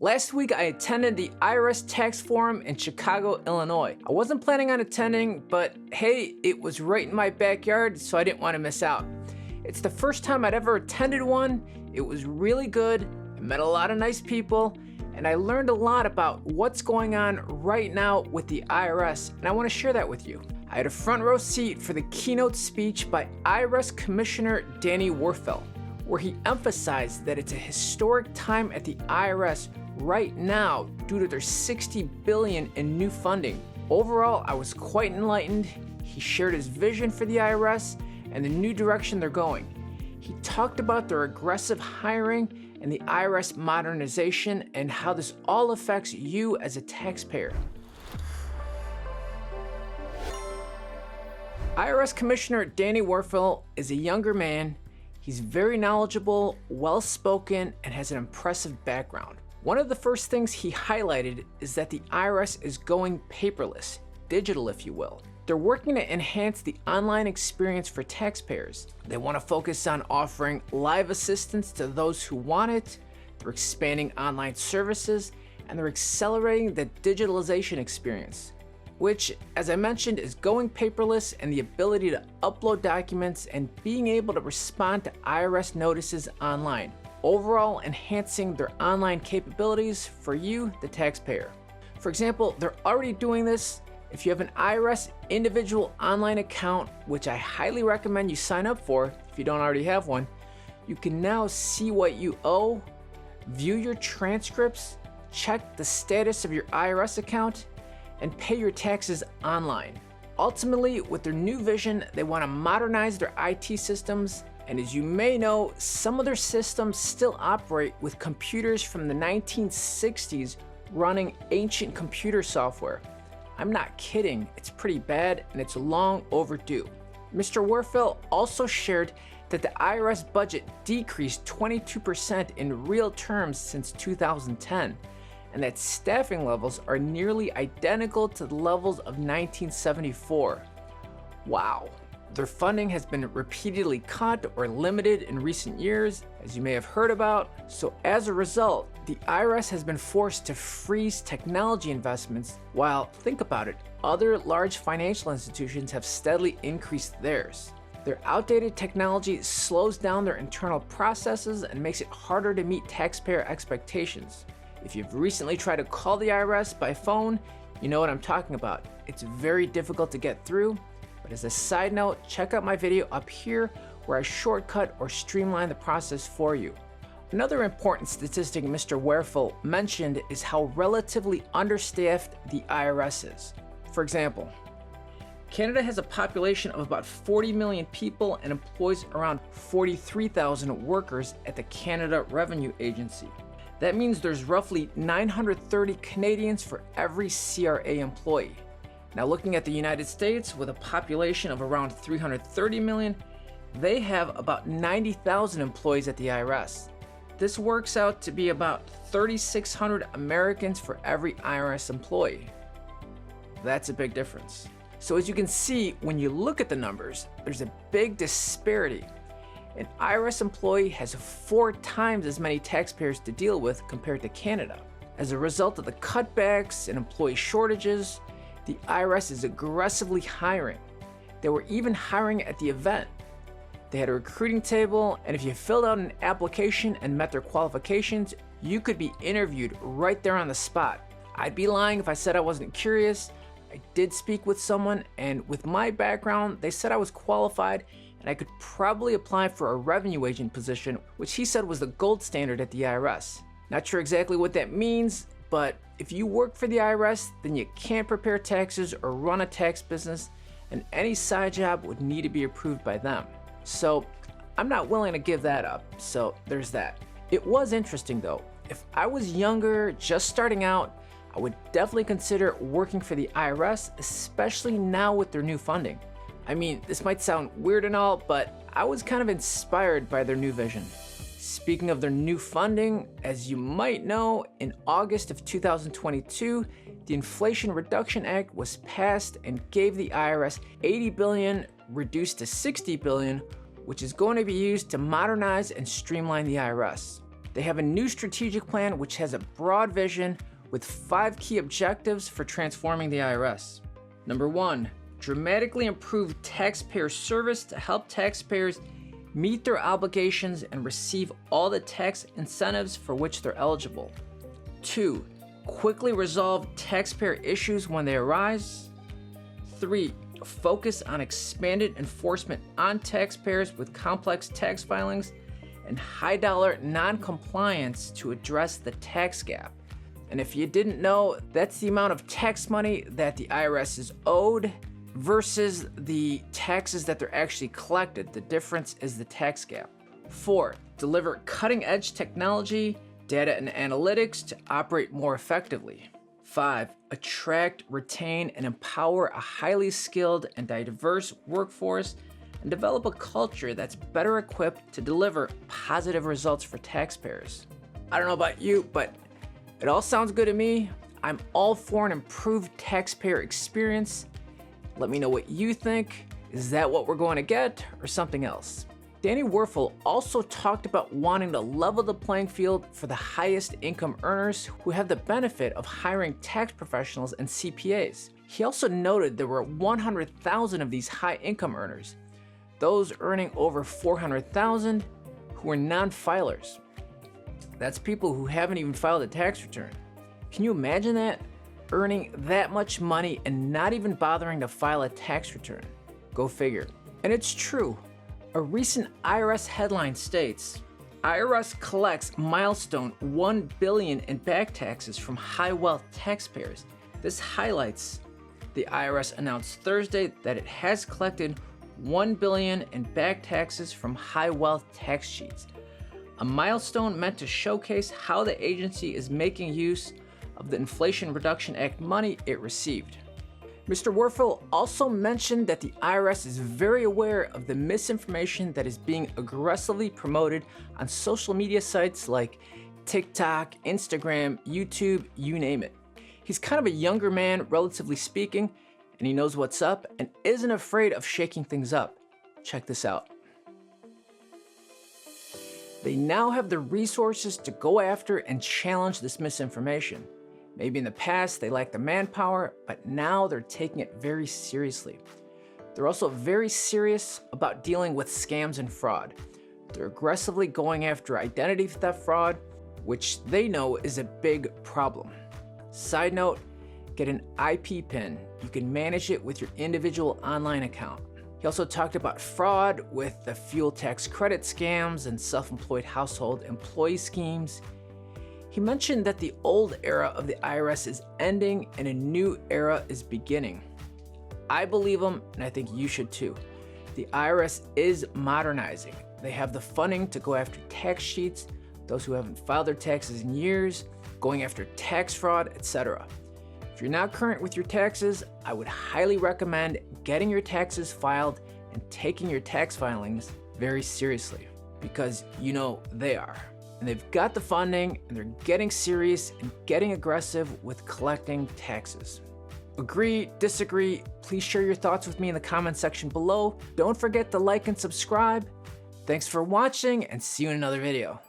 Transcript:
Last week, I attended the IRS Tax Forum in Chicago, Illinois. I wasn't planning on attending, but hey, it was right in my backyard, so I didn't want to miss out. It's the first time I'd ever attended one. It was really good. I met a lot of nice people, and I learned a lot about what's going on right now with the IRS, and I want to share that with you. I had a front row seat for the keynote speech by IRS Commissioner Danny Werfel, where he emphasized that it's a historic time at the IRS right now due to their $60 billion in new funding. Overall, I was quite enlightened. He shared his vision for the IRS and the new direction they're going. He talked about their aggressive hiring and the IRS modernization and how this all affects you as a taxpayer. IRS Commissioner Danny Werfel is a younger man. He's very knowledgeable, well-spoken, and has an impressive background. One of the first things he highlighted is that the IRS is going paperless, digital if you will. They're working to enhance the online experience for taxpayers. They want to focus on offering live assistance to those who want it, they're expanding online services, and they're accelerating the digitalization experience, which, as I mentioned, is going paperless and the ability to upload documents and being able to respond to IRS notices online. Overall, enhancing their online capabilities for you, the taxpayer. For example, they're already doing this. If you have an IRS individual online account, which I highly recommend you sign up for if you don't already have one, you can now see what you owe, view your transcripts, check the status of your IRS account, and pay your taxes online. Ultimately, with their new vision, they want to modernize their IT systems. And as you may know, some of their systems still operate with computers from the 1960s running ancient computer software. I'm not kidding, it's pretty bad and it's long overdue. Mr. Werfel also shared that the IRS budget decreased 22% in real terms since 2010, and that staffing levels are nearly identical to the levels of 1974. Wow. Their funding has been repeatedly cut or limited in recent years, as you may have heard about. So as a result, the IRS has been forced to freeze technology investments while, think about it, other large financial institutions have steadily increased theirs. Their outdated technology slows down their internal processes and makes it harder to meet taxpayer expectations. If you've recently tried to call the IRS by phone, you know what I'm talking about. It's very difficult to get through. But as a side note, check out my video up here where I shortcut or streamline the process for you. Another important statistic Mr. Werfel mentioned is how relatively understaffed the IRS is. For example, Canada has a population of about 40 million people and employs around 43,000 workers at the Canada Revenue Agency. That means there's roughly 930 Canadians for every CRA employee. Now looking at the United States, with a population of around 330 million, they have about 90,000 employees at the IRS. This works out to be about 3,600 Americans for every IRS employee. That's a big difference. So as you can see, when you look at the numbers, there's a big disparity. An IRS employee has 4 times as many taxpayers to deal with compared to Canada. As a result of the cutbacks and employee shortages, the IRS is aggressively hiring. They were even hiring at the event. They had a recruiting table, and if you filled out an application and met their qualifications, you could be interviewed right there on the spot. I'd be lying if I said I wasn't curious. I did speak with someone, and with my background, they said I was qualified and I could probably apply for a revenue agent position, which he said was the gold standard at the IRS. Not sure exactly what that means, but if you work for the IRS, then you can't prepare taxes or run a tax business, and any side job would need to be approved by them. So I'm not willing to give that up, so there's that. It was interesting though. If I was younger, just starting out, I would definitely consider working for the IRS, especially now with their new funding. I mean, this might sound weird and all, but I was kind of inspired by their new vision. Speaking of their new funding, as you might know, in August of 2022, the Inflation Reduction Act was passed and gave the IRS $80 billion reduced to $60 billion, which is going to be used to modernize and streamline the IRS. They have a new strategic plan which has a broad vision with 5 key objectives for transforming the IRS. Number 1, dramatically improve taxpayer service to help taxpayers meet their obligations and receive all the tax incentives for which they're eligible. 2, quickly resolve taxpayer issues when they arise. 3, focus on expanded enforcement on taxpayers with complex tax filings and high-dollar non-compliance to address the tax gap. And if you didn't know, that's the amount of tax money that the IRS is owed versus the taxes that they're actually collected. The difference is the tax gap. 4, deliver cutting-edge technology, data and analytics to operate more effectively. 5, attract, retain, and empower a highly skilled and diverse workforce and develop a culture that's better equipped to deliver positive results for taxpayers. I don't know about you, but it all sounds good to me. I'm all for an improved taxpayer experience. Let me know what you think. Is that what we're going to get or something else? Danny Werfel also talked about wanting to level the playing field for the highest income earners who have the benefit of hiring tax professionals and CPAs. He also noted there were 100,000 of these high income earners, those earning over 400,000 who are non-filers. That's people who haven't even filed a tax return. Can you imagine that? Earning that much money and not even bothering to file a tax return. Go figure. And it's true. A recent IRS headline states, IRS collects milestone $1 billion in back taxes from high wealth taxpayers. This highlights the IRS announced Thursday that it has collected $1 billion in back taxes from high wealth tax cheats. A milestone meant to showcase how the agency is making use of the Inflation Reduction Act money it received. Mr. Werfel also mentioned that the IRS is very aware of the misinformation that is being aggressively promoted on social media sites like TikTok, Instagram, YouTube, you name it. He's kind of a younger man, relatively speaking, and he knows what's up and isn't afraid of shaking things up. Check this out. They now have the resources to go after and challenge this misinformation. Maybe in the past they lacked the manpower, but now they're taking it very seriously. They're also very serious about dealing with scams and fraud. They're aggressively going after identity theft fraud, which they know is a big problem. Side note, get an IP PIN. You can manage it with your individual online account. He also talked about fraud with the fuel tax credit scams and self-employed household employee schemes. He mentioned that the old era of the IRS is ending and a new era is beginning. I believe him, and I think you should too. The IRS is modernizing. They have the funding to go after tax cheats, those who haven't filed their taxes in years, going after tax fraud, etc. If you're not current with your taxes, I would highly recommend getting your taxes filed and taking your tax filings very seriously, because you know they are. And they've got the funding, and they're getting serious and getting aggressive with collecting taxes. Agree, disagree, please share your thoughts with me in the comment section below. Don't forget to like and subscribe. Thanks for watching, and see you in another video.